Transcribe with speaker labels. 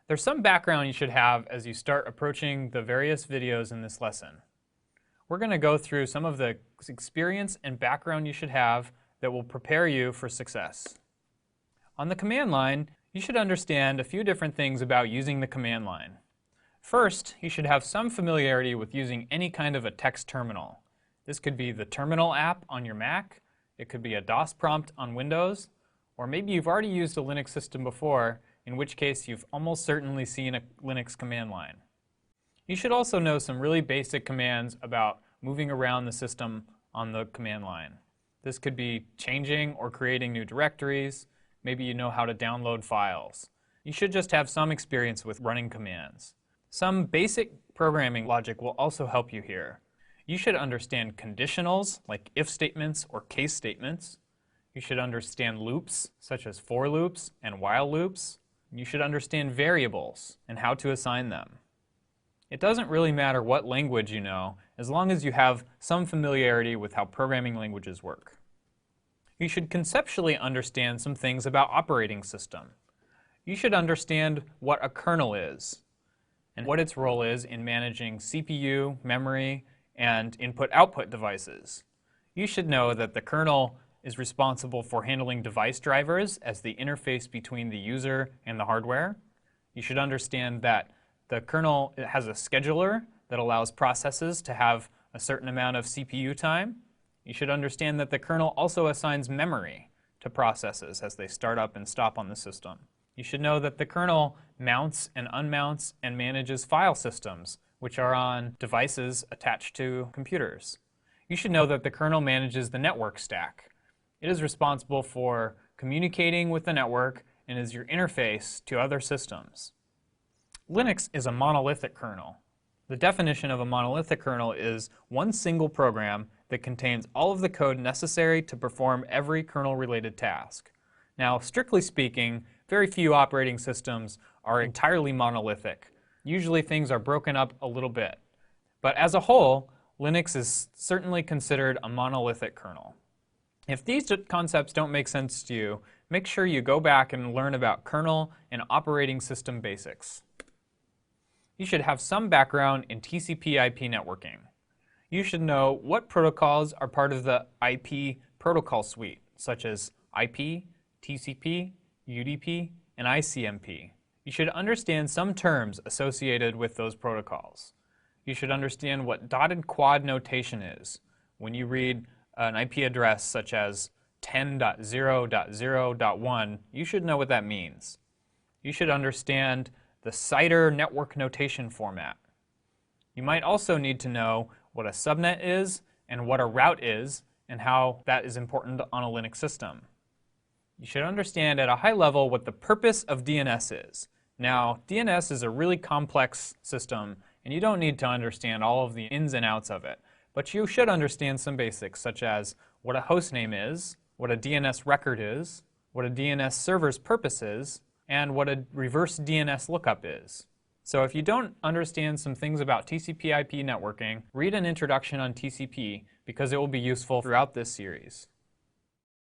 Speaker 1: There's some background you should have as you start approaching the various videos in this lesson. We're going to go through some of the experience and background you should have that will prepare you for success. On the command line, you should understand a few different things about using the command line. First, you should have some familiarity with using any kind of a text terminal. This could be the Terminal app on your Mac, it could be a DOS prompt on Windows, or maybe you've already used a Linux system before, in which case you've almost certainly seen a Linux command line. You should also know some really basic commands about moving around the system on the command line. This could be changing or creating new directories. Maybe you know how to download files. You should just have some experience with running commands. Some basic programming logic will also help you here. You should understand conditionals, like if statements or case statements. You should understand loops, such as for loops and while loops. You should understand variables and how to assign them. It doesn't really matter what language you know, as long as you have some familiarity with how programming languages work. You should conceptually understand some things about operating system. You should understand what a kernel is and what its role is in managing CPU, memory, and input-output devices. You should know that the kernel is responsible for handling device drivers as the interface between the user and the hardware. You should understand that the kernel has a scheduler that allows processes to have a certain amount of CPU time. You should understand that the kernel also assigns memory to processes as they start up and stop on the system. You should know that the kernel mounts and unmounts and manages file systems, which are on devices attached to computers. You should know that the kernel manages the network stack. It is responsible for communicating with the network and is your interface to other systems. Linux is a monolithic kernel. The definition of a monolithic kernel is one single program that contains all of the code necessary to perform every kernel-related task. Now, strictly speaking, very few operating systems are entirely monolithic. Usually things are broken up a little bit. But as a whole, Linux is certainly considered a monolithic kernel. If these concepts don't make sense to you, make sure you go back and learn about kernel and operating system basics. You should have some background in TCP/IP networking. You should know what protocols are part of the IP protocol suite, such as IP, TCP, UDP, and ICMP. You should understand some terms associated with those protocols. You should understand what dotted quad notation is. When you read an IP address such as 10.0.0.1, you should know what that means. You should understand the CIDR network notation format. You might also need to know what a subnet is and what a route is and how that is important on a Linux system. You should understand at a high level what the purpose of DNS is. Now, DNS is a really complex system and you don't need to understand all of the ins and outs of it. But you should understand some basics, such as what a hostname is, what a DNS record is, what a DNS server's purpose is, and what a reverse DNS lookup is. So if you don't understand some things about TCP/IP networking, read an introduction on TCP because it will be useful throughout this series.